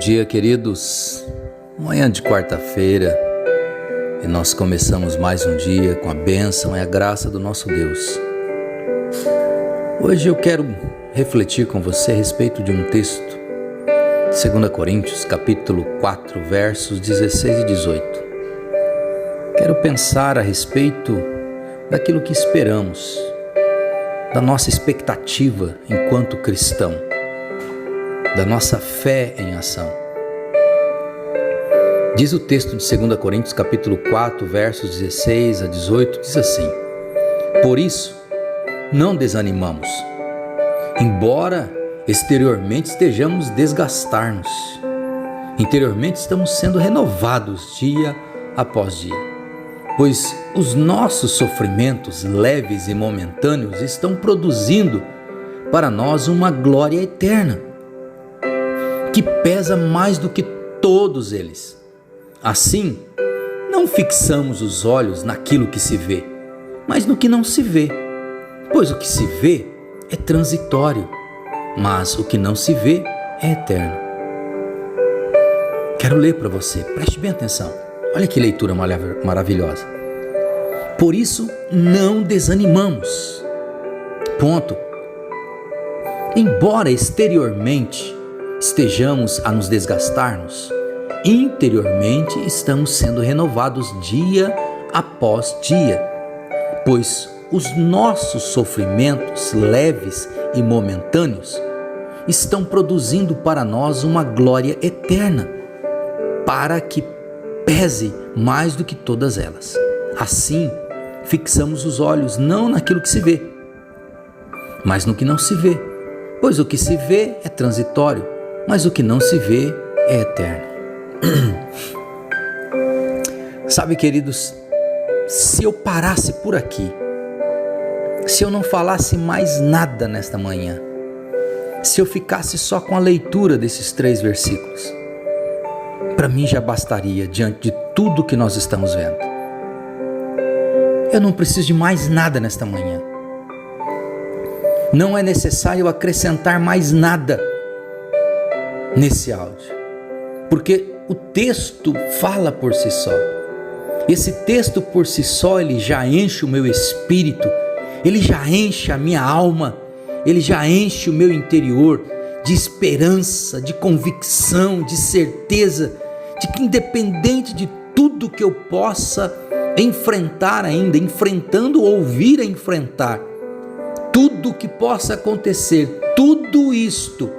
dia, queridos. Manhã de quarta-feira e nós começamos mais um dia com a bênção e a graça do nosso Deus. Hoje eu quero refletir com você a respeito de um texto de 2 Coríntios, capítulo 4, versos 16 e 18. Quero pensar a respeito daquilo que esperamos, da nossa expectativa enquanto cristão, da nossa fé em ação. Diz o texto de 2 Coríntios capítulo 4, versos 16 a 18, diz assim: Por isso, não desanimamos, embora exteriormente estejamos desgastar-nos, interiormente estamos sendo renovados dia após dia, pois os nossos sofrimentos leves e momentâneos estão produzindo para nós uma glória eterna, que pesa mais do que todos eles. Assim, não fixamos os olhos naquilo que se vê, mas no que não se vê, pois o que se vê é transitório, mas o que não se vê é eterno. Quero ler para você, preste bem atenção, olha que leitura maravilhosa. Por isso, não desanimamos. Ponto. Embora exteriormente estejamos a nos desgastar-nos, interiormente estamos sendo renovados dia após dia, pois os nossos sofrimentos leves e momentâneos estão produzindo para nós uma glória eterna, para que pese mais do que todas elas. Assim, fixamos os olhos não naquilo que se vê, mas no que não se vê, pois o que se vê é transitório, mas o que não se vê é eterno. Sabe, queridos, se eu parasse por aqui, se eu não falasse mais nada nesta manhã, se eu ficasse só com a leitura desses 3 versículos, para mim já bastaria diante de tudo que nós estamos vendo. Eu não preciso de mais nada nesta manhã. Não é necessário acrescentar mais nada nesse áudio, porque o texto fala por si só. Esse texto por si só, ele já enche o meu espírito, ele já enche a minha alma, ele já enche o meu interior de esperança, de convicção, de certeza, de que independente de tudo que eu possa enfrentar ainda, enfrentando ou vir a enfrentar, tudo que possa acontecer, tudo isto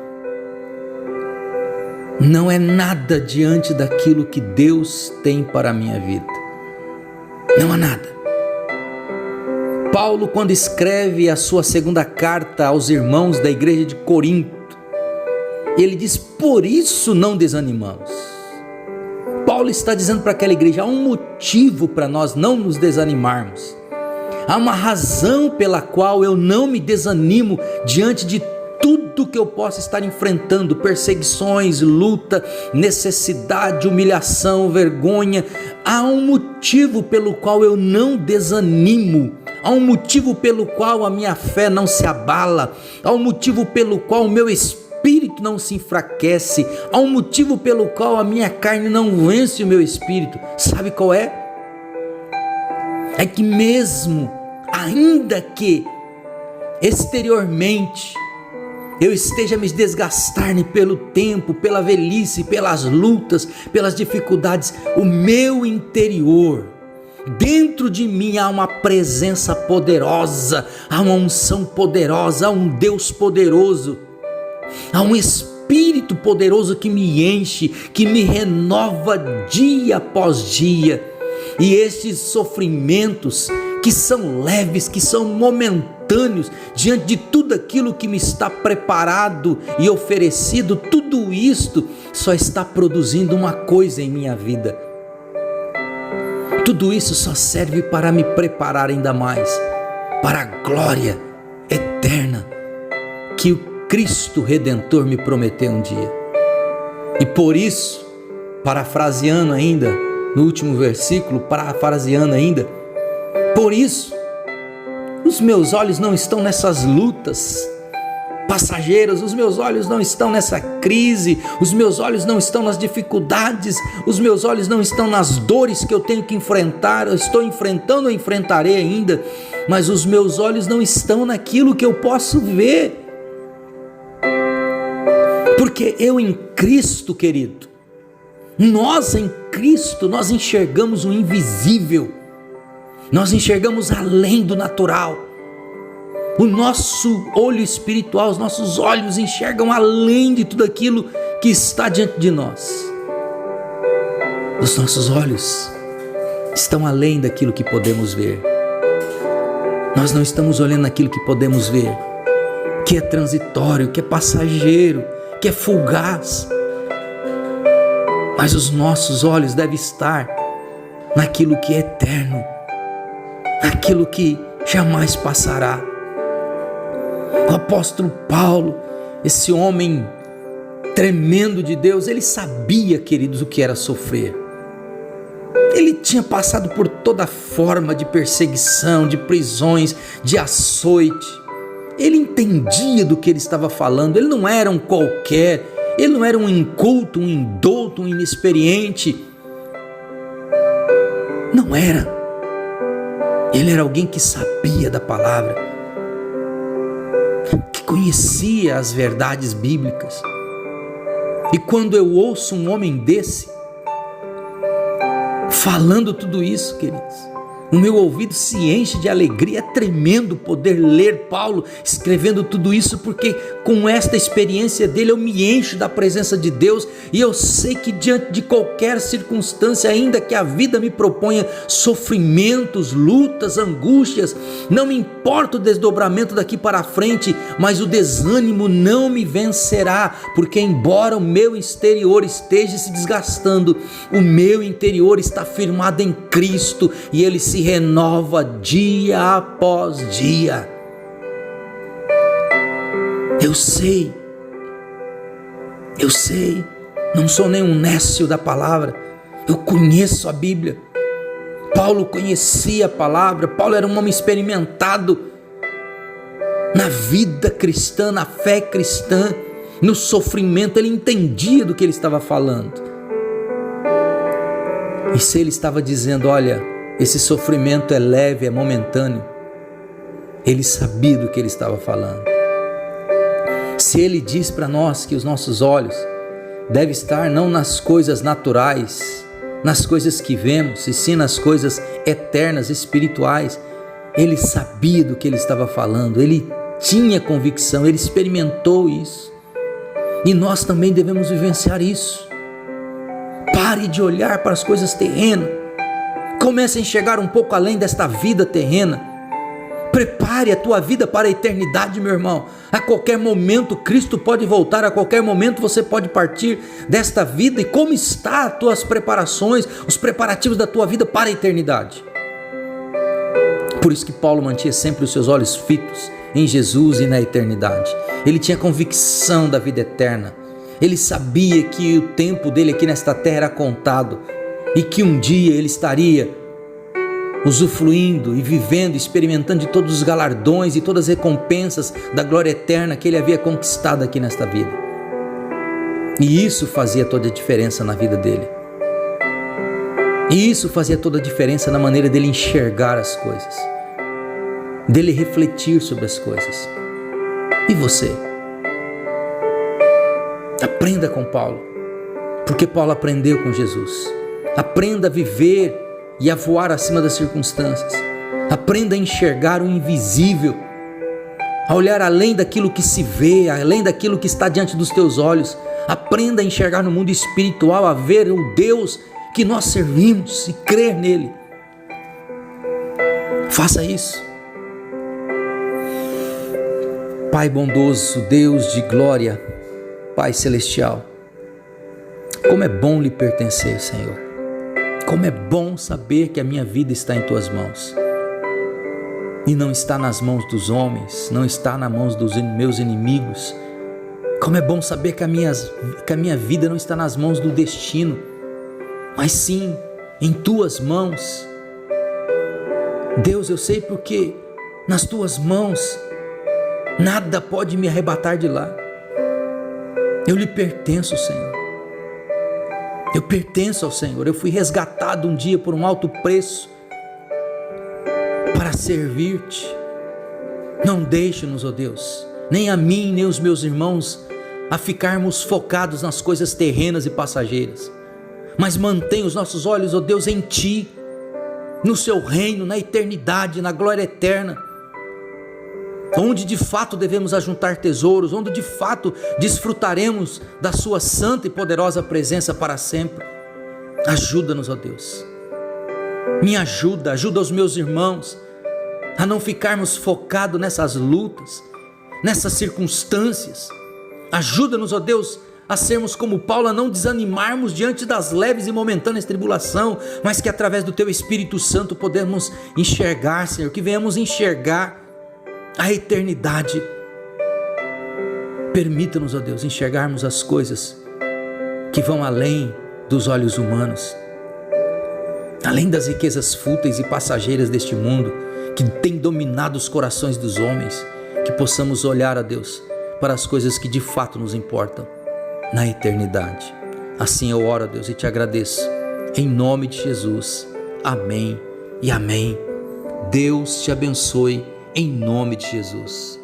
não é nada diante daquilo que Deus tem para a minha vida. Não há nada. Paulo, quando escreve a sua segunda carta aos irmãos da igreja de Corinto, ele diz: por isso não desanimamos. Paulo está dizendo para aquela igreja: há um motivo para nós não nos desanimarmos. Há uma razão pela qual eu não me desanimo diante de tudo que eu possa estar enfrentando, perseguições, luta, necessidade, humilhação, vergonha. Há um motivo pelo qual eu não desanimo, há um motivo pelo qual a minha fé não se abala, há um motivo pelo qual o meu espírito não se enfraquece, há um motivo pelo qual a minha carne não vence o meu espírito. Sabe qual é? É que mesmo, ainda que exteriormente eu esteja a me desgastar pelo tempo, pela velhice, pelas lutas, pelas dificuldades, o meu interior, dentro de mim há uma presença poderosa, há uma unção poderosa, há um Deus poderoso, há um Espírito poderoso que me enche, que me renova dia após dia. E estes sofrimentos que são leves, que são momentâneos, diante de tudo aquilo que me está preparado e oferecido, tudo isto só está produzindo uma coisa em minha vida. Tudo isso só serve para me preparar ainda mais para a glória eterna que o Cristo Redentor me prometeu um dia. E por isso, parafraseando ainda, no último versículo, parafraseando ainda, por isso, os meus olhos não estão nessas lutas, passageiras, os meus olhos não estão nessa crise, os meus olhos não estão nas dificuldades, os meus olhos não estão nas dores que eu tenho que enfrentar, eu estou enfrentando ou enfrentarei ainda, mas os meus olhos não estão naquilo que eu posso ver, porque eu em Cristo, querido, nós em Cristo, nós enxergamos o invisível, nós enxergamos além do natural. O nosso olho espiritual, os nossos olhos enxergam além de tudo aquilo que está diante de nós. Os nossos olhos estão além daquilo que podemos ver. Nós não estamos olhando aquilo que podemos ver, que é transitório, que é passageiro, que é fugaz. Mas os nossos olhos devem estar naquilo que é eterno, naquilo que jamais passará. O apóstolo Paulo, esse homem tremendo de Deus, ele sabia, queridos, o que era sofrer. Ele tinha passado por toda forma de perseguição, de prisões, de açoite. Ele entendia do que ele estava falando. Ele não era um qualquer, ele não era um inculto, um indouto, um inexperiente. Não era. Ele era alguém que sabia da palavra, que conhecia as verdades bíblicas. E quando eu ouço um homem desse falando tudo isso, queridos, o meu ouvido se enche de alegria. É tremendo poder ler Paulo escrevendo tudo isso, porque com esta experiência dele eu me encho da presença de Deus, e eu sei que diante de qualquer circunstância, ainda que a vida me proponha sofrimentos, lutas, angústias, não me importa o desdobramento daqui para frente, mas o desânimo não me vencerá, porque embora o meu exterior esteja se desgastando, o meu interior está firmado em Cristo, e ele se renova dia após dia. Eu sei, não sou nenhum nécio da palavra, eu conheço a Bíblia. Paulo conhecia a palavra, Paulo era um homem experimentado na vida cristã, na fé cristã, no sofrimento. Ele entendia do que ele estava falando. E se ele estava dizendo, olha, esse sofrimento é leve, é momentâneo, ele sabia do que ele estava falando. Se ele diz para nós que os nossos olhos devem estar não nas coisas naturais, nas coisas que vemos, e sim nas coisas eternas, espirituais, ele sabia do que ele estava falando, ele tinha convicção, ele experimentou isso. E nós também devemos vivenciar isso. Pare de olhar para as coisas terrenas, comece a enxergar um pouco além desta vida terrena. Prepare a tua vida para a eternidade, meu irmão. A qualquer momento Cristo pode voltar, a qualquer momento você pode partir desta vida. E como estão as tuas preparações, os preparativos da tua vida para a eternidade? Por isso que Paulo mantinha sempre os seus olhos fitos em Jesus e na eternidade. Ele tinha convicção da vida eterna. Ele sabia que o tempo dele aqui nesta terra era contado, e que um dia ele estaria usufruindo e vivendo, experimentando de todos os galardões e todas as recompensas da glória eterna que ele havia conquistado aqui nesta vida. E isso fazia toda a diferença na vida dele. E isso fazia toda a diferença na maneira dele enxergar as coisas, dele refletir sobre as coisas. E você? Aprenda com Paulo, porque Paulo aprendeu com Jesus. Aprenda a viver e a voar acima das circunstâncias. Aprenda a enxergar o invisível, a olhar além daquilo que se vê, além daquilo que está diante dos teus olhos. Aprenda a enxergar no mundo espiritual, a ver o Deus que nós servimos e crer nele. Faça isso. Pai bondoso, Deus de glória, Pai celestial, como é bom lhe pertencer, Senhor. Como é bom saber que a minha vida está em tuas mãos e não está nas mãos dos homens, não está nas mãos dos meus inimigos. Como é bom saber que a minha vida não está nas mãos do destino, mas sim em tuas mãos. Deus, eu sei porque nas tuas mãos Nada pode me arrebatar de lá. Eu lhe pertenço, Senhor. Eu pertenço ao Senhor. Eu fui resgatado um dia por um alto preço para servir-te. Não deixe-nos, ó Deus, nem a mim, nem os meus irmãos, a ficarmos focados nas coisas terrenas e passageiras, mas mantenha os nossos olhos, ó Deus, em Ti, no Seu reino, na eternidade, na glória eterna, onde de fato devemos ajuntar tesouros, onde de fato desfrutaremos da Sua santa e poderosa presença para sempre. Ajuda-nos, ó Deus, me ajuda os meus irmãos a não ficarmos focados nessas lutas, nessas circunstâncias. Ajuda-nos, ó Deus, a sermos como Paulo, a não desanimarmos diante das leves e momentâneas tribulação, mas que através do Teu Espírito Santo podemos enxergar, Senhor, que venhamos enxergar a eternidade. Permita-nos, ó Deus, enxergarmos as coisas que vão além dos olhos humanos, além das riquezas fúteis e passageiras deste mundo, que tem dominado os corações dos homens, que possamos olhar, ó Deus, para as coisas que de fato nos importam na eternidade. Assim eu oro, ó Deus, e te agradeço, em nome de Jesus, amém e amém. Deus te abençoe, em nome de Jesus.